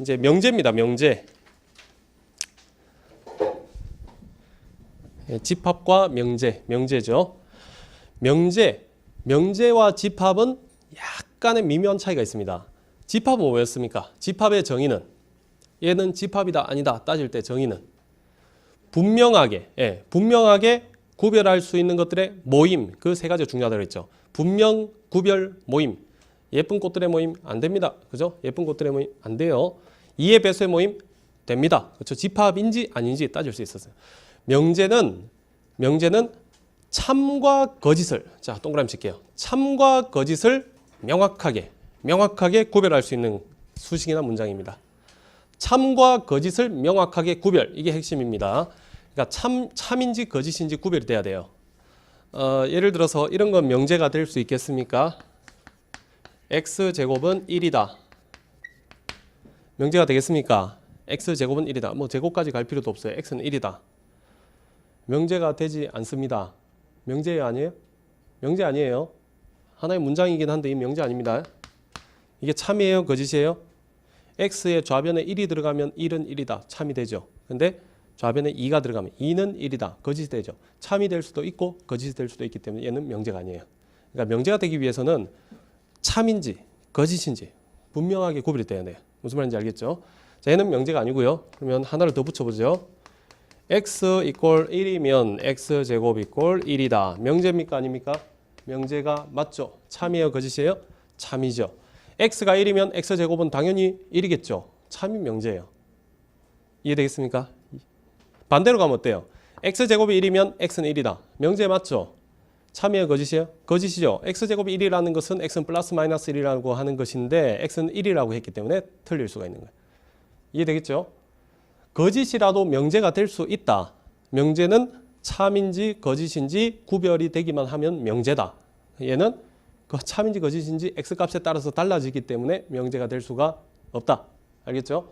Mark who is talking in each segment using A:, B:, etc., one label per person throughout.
A: 이제 명제입니다. 명제. 집합과 명제, 명제죠. 명제와 집합은 약간의 미묘한 차이가 있습니다. 집합은 뭐였습니까? 집합의 정의는 얘는 집합이다 아니다 따질 때 정의는 분명하게 구별할 수 있는 것들의 모임, 그 세 가지가 중요하다고 했죠. 분명, 구별, 모임. 예쁜 꽃들의 모임 안 됩니다. 그죠? 예쁜 꽃들의 모임 안 돼요. 이해 배수의 모임 됩니다. 그렇죠? 집합인지 아닌지 따질 수 있었어요. 명제는 참과 거짓을, 자 동그라미 칠게요. 참과 거짓을 명확하게 구별할 수 있는 수식이나 문장입니다. 참과 거짓을 명확하게 구별, 이게 핵심입니다. 그러니까 참인지 거짓인지 구별이 돼야 돼요. 예를 들어서 이런 건 명제가 될 수 있겠습니까? x제곱은 1이다. 명제가 되겠습니까? x제곱은 1이다. 뭐 제곱까지 갈 필요도 없어요. x는 1이다. 명제가 되지 않습니다. 명제 아니에요? 명제 아니에요. 하나의 문장이긴 한데 이 명제 아닙니다. 이게 참이에요? 거짓이에요? x의 좌변에 1이 들어가면 1은 1이다. 참이 되죠. 근데 좌변에 2가 들어가면 2는 1이다. 거짓이 되죠. 참이 될 수도 있고 거짓이 될 수도 있기 때문에 얘는 명제가 아니에요. 그러니까 명제가 되기 위해서는 참인지 거짓인지 분명하게 구별이 돼야 돼요. 무슨 말인지 알겠죠? 자, 얘는 명제가 아니고요. 그러면 하나를 더 붙여보죠. x 이퀄 1이면 x제곱 이퀄 1이다. 명제입니까? 아닙니까? 명제가 맞죠? 참이에요? 거짓이에요? 참이죠. x가 1이면 x제곱은 당연히 1이겠죠. 참이 명제예요. 이해되겠습니까? 반대로 가면 어때요? x제곱이 1이면 x는 1이다. 명제 맞죠? 참이에요? 거짓이에요? 거짓이죠. x제곱이 1이라는 것은 x는 플러스 마이너스 1이라고 하는 것인데 x는 1이라고 했기 때문에 틀릴 수가 있는 거예요. 이해되겠죠? 거짓이라도 명제가 될 수 있다. 명제는 참인지 거짓인지 구별이 되기만 하면 명제다. 얘는 참인지 거짓인지 x값에 따라서 달라지기 때문에 명제가 될 수가 없다. 알겠죠?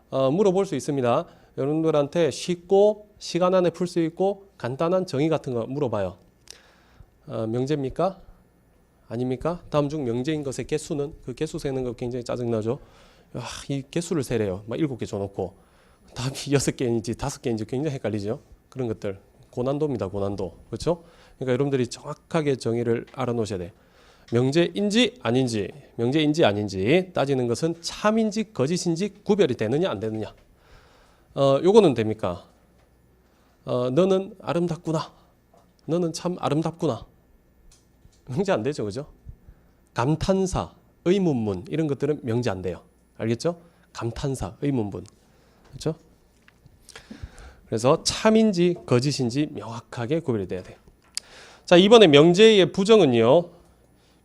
A: 물어볼 수 있습니다. 여러분들한테 쉽고 시간 안에 풀 수 있고 간단한 정의 같은 거 물어봐요. 명제입니까? 아닙니까? 다음 중 명제인 것의 개수는? 그 개수 세는 거 굉장히 짜증나죠? 이 개수를 세래요. 막 7개 줘놓고 답이 6개인지 5개인지 굉장히 헷갈리죠? 그런 것들 고난도입니다. 고난도. 그렇죠? 그러니까 여러분들이 정확하게 정의를 알아놓으셔야 돼요. 명제인지 아닌지 따지는 것은 참인지 거짓인지 구별이 되느냐 안 되느냐. 요거는 됩니까? 너는 아름답구나. 너는 참 아름답구나. 명제 안 되죠. 그죠? 감탄사, 의문문 이런 것들은 명제 안 돼요. 알겠죠? 감탄사, 의문문. 그렇죠? 그래서 참인지 거짓인지 명확하게 구별이 돼야 돼요. 자, 이번에 명제의 부정은요.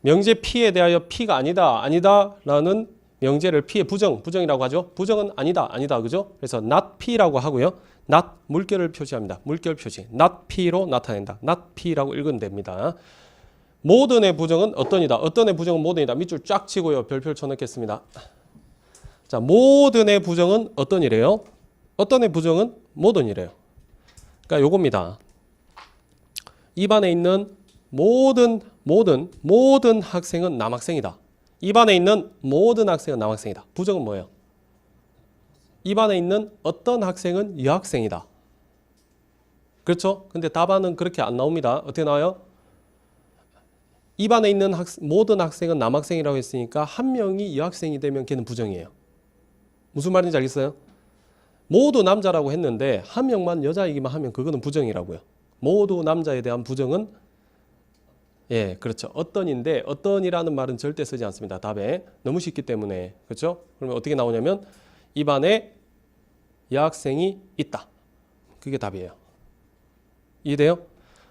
A: 명제 P에 대하여 P가 아니다라는 명제를 P의 부정이라고 하죠. 부정은 아니다. 그죠? 그래서 not P라고 하고요. not 물결을 표시합니다. 물결 표시. not P로 나타낸다. not P라고 읽으면 됩니다. 모든의 부정은 어떤이다. 어떤의 부정은 모든이다. 밑줄 쫙 치고요. 별표를 쳐넣겠습니다. 자, 모든의 부정은 어떤이래요? 어떤의 부정은 모든이래요. 그러니까 요겁니다. 입안에 있는 모든 학생은 남학생이다. 입안에 있는 모든 학생은 남학생이다. 부정은 뭐예요? 입안에 있는 어떤 학생은 여학생이다. 그렇죠? 근데 답안은 그렇게 안 나옵니다. 어떻게 나와요? 입안에 있는 모든 학생은 남학생이라고 했으니까 한 명이 여학생이 되면 걔는 부정이에요. 무슨 말인지 알겠어요? 모두 남자라고 했는데 한 명만 여자이기만 하면 그거는 부정이라고요. 모두 남자에 대한 부정은 그렇죠. 어떤인데 어떤이라는 말은 절대 쓰지 않습니다. 답에 너무 쉽기 때문에. 그렇죠? 그러면 어떻게 나오냐면 입안에 여학생이 있다. 그게 답이에요. 이해돼요?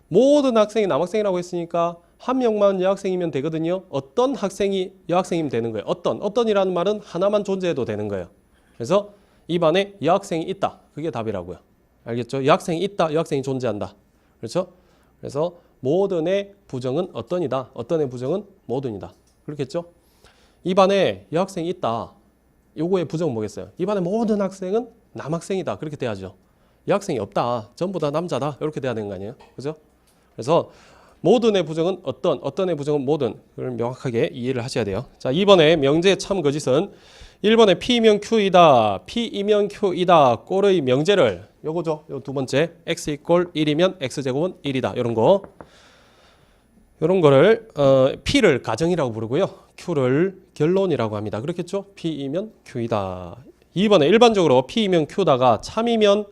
A: 모든 학생이 남학생이라고 했으니까 한 명만 여학생이면 되거든요. 어떤 학생이 여학생이면 되는 거예요. 어떤이라는 말은 하나만 존재해도 되는 거예요. 그래서 입안에 여학생이 있다. 그게 답이라고요. 알겠죠? 여학생이 있다. 여학생이 존재한다. 그렇죠? 그래서 모든의 부정은 어떤이다. 어떤의 부정은 모든이다. 그렇겠죠? 입안에 여학생이 있다. 요거의 부정은 뭐겠어요? 입안에 모든 학생은 남학생이다. 그렇게 돼야죠. 여학생이 없다. 전부 다 남자다. 이렇게 돼야 되는 거 아니에요? 그죠? 그래서 모든의 부정은 어떤의 부정은 모든. 그걸 명확하게 이해를 하셔야 돼요. 자, 이번에 명제의 참 거짓은 1번에 P이면 Q이다. P이면 Q이다. 꼴의 명제를 요거죠. 요 두 번째 x 이꼴 1이면 x제곱은 1이다. 요런 거. 요런 거를 P를 가정이라고 부르고요. Q를 결론이라고 합니다. 그렇겠죠? P이면 Q이다. 2번에 일반적으로 P이면 Q다가 참이면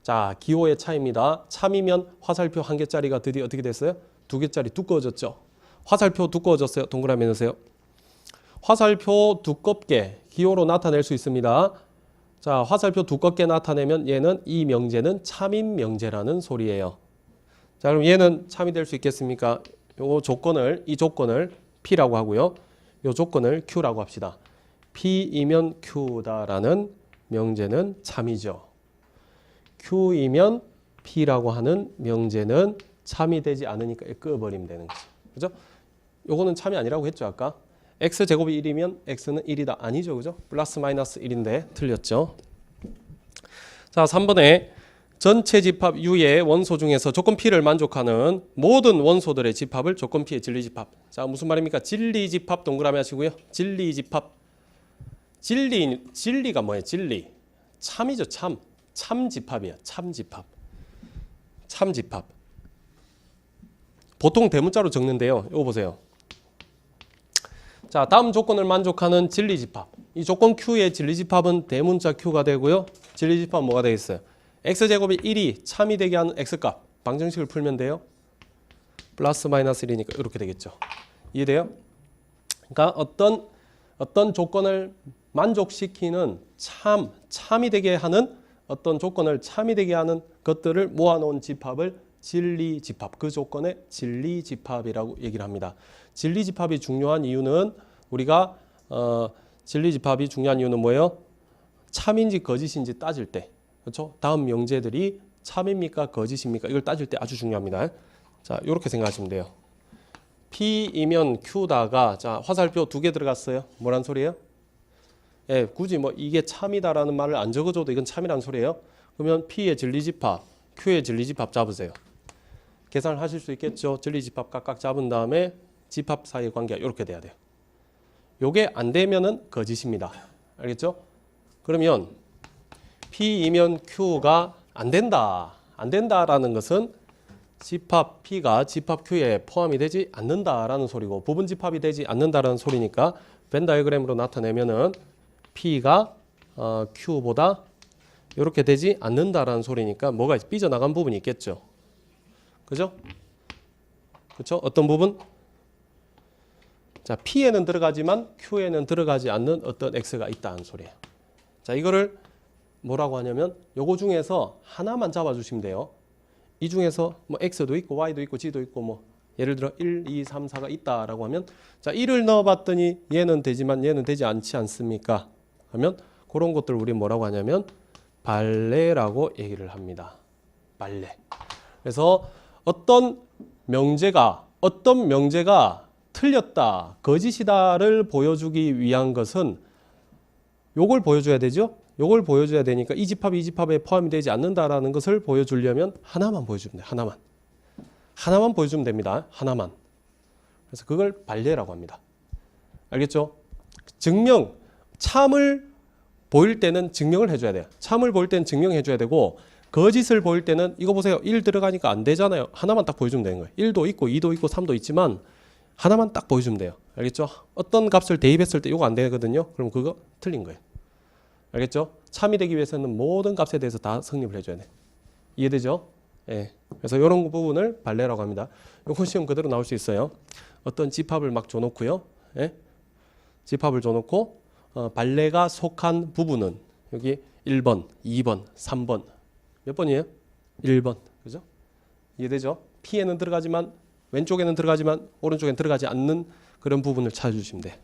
A: 자, 기호의 차이입니다. 참이면 화살표 한 개짜리가 드디어 어떻게 됐어요? 두 개짜리 두꺼워졌죠. 화살표 두꺼워졌어요. 동그라미 넣으세요. 화살표 두껍게 기호로 나타낼 수 있습니다. 자, 화살표 두껍게 나타내면 얘는 이 명제는 참인 명제라는 소리예요. 자, 그럼 얘는 참이 될 수 있겠습니까? 이 조건을 P라고 하고요. 이 조건을 Q라고 합시다. P이면 Q다라는 명제는 참이죠. Q이면 P라고 하는 명제는 참이 되지 않으니까 끄어버리면 되는 거죠. 그죠? 요거는 참이 아니라고 했죠, 아까. x제곱이 1이면 x는 1이다. 아니죠, 그죠? 플러스 마이너스 1인데 틀렸죠. 자, 3번에 전체 집합 U의 원소 중에서 조건 P를 만족하는 모든 원소들의 집합을 조건 P의 진리집합. 자, 무슨 말입니까? 진리집합 동그라미 하시고요. 진리집합. 진리가 뭐예요? 진리. 참이죠, 참. 참집합이야. 참집합. 참집합. 보통 대문자로 적는데요. 이거 보세요. 자, 다음 조건을 만족하는 진리집합. 이 조건 Q의 진리집합은 대문자 Q가 되고요. 진리집합은 뭐가 되겠어요? x제곱이 1이 참이 되게 하는 x값. 방정식을 풀면 돼요. 플러스 마이너스 1이니까 이렇게 되겠죠. 이해돼요? 그러니까 어떤 조건을 만족시키는 참이 되게 하는 어떤 조건을 참이 되게 하는 것들을 모아놓은 집합을 진리집합, 그 조건의 진리집합이라고 얘기를 합니다. 진리집합이 중요한 이유는 우리가 진리집합이 중요한 이유는 뭐예요? 참인지 거짓인지 따질 때, 그렇죠? 다음 명제들이 참입니까 거짓입니까? 이걸 따질 때 아주 중요합니다. 자, 이렇게 생각하시면 돼요. P이면 Q다가 자, 화살표 두 개 들어갔어요. 뭐란 소리예요? 예, 굳이 뭐 이게 참이다라는 말을 안 적어줘도 이건 참이라는 소리예요. 그러면 P의 진리집합, Q의 진리집합 잡으세요. 계산을 하실 수 있겠죠. 진리집합 각각 잡은 다음에 집합 사이의 관계가 이렇게 돼야 돼요. 요게 안 되면은 거짓입니다. 알겠죠? 그러면 P이면 Q가 안 된다라는 것은 집합 P가 집합 Q에 포함이 되지 않는다라는 소리고 부분 집합이 되지 않는다라는 소리니까 벤 다이어그램으로 나타내면은 P가 Q보다 이렇게 되지 않는다라는 소리니까 뭐가 삐져나간 부분이 있겠죠. 그죠? 그렇죠? 어떤 부분? 자, P에는 들어가지만 Q에는 들어가지 않는 어떤 X가 있다는 소리예요. 자, 이거를 뭐라고 하냐면 요거 중에서 하나만 잡아주시면 돼요. 이 중에서 뭐 X도 있고 Y도 있고 G도 있고 뭐 예를 들어 1, 2, 3, 4가 있다라고 하면 자, 1을 넣어봤더니 얘는 되지만 얘는 되지 않지 않습니까? 하면 그런 것들을 우리 뭐라고 하냐면 발레라고 얘기를 합니다. 발레. 그래서 어떤 명제가 틀렸다, 거짓이다를 보여주기 위한 것은 요걸 보여줘야 되죠. 요걸 보여줘야 되니까 이 집합에 포함이 되지 않는다라는 것을 보여주려면 하나만 보여주면 돼요. 하나만 보여주면 됩니다. 하나만. 그래서 그걸 발레라고 합니다. 알겠죠? 참을 보일 때는 증명을 해줘야 돼요. 참을 보일 때는 증명해줘야 되고 거짓을 보일 때는 이거 보세요. 1 들어가니까 안 되잖아요. 하나만 딱 보여주면 되는 거예요. 1도 있고 2도 있고 3도 있지만 하나만 딱 보여주면 돼요. 알겠죠? 어떤 값을 대입했을 때 이거 안 되거든요. 그럼 그거 틀린 거예요. 알겠죠? 참이 되기 위해서는 모든 값에 대해서 다 성립을 해줘야 돼. 이해되죠? 예. 그래서 이런 부분을 발레라고 합니다. 이건 시험 그대로 나올 수 있어요. 어떤 집합을 막 줘놓고요. 예? 집합을 줘놓고 발레가 속한 부분은 여기 1번, 2번, 3번. 몇 번이에요? 1번. 그죠? 이해되죠? P에는 들어가지만 왼쪽에는 들어가지만 오른쪽에는 들어가지 않는 그런 부분을 찾아주시면 돼.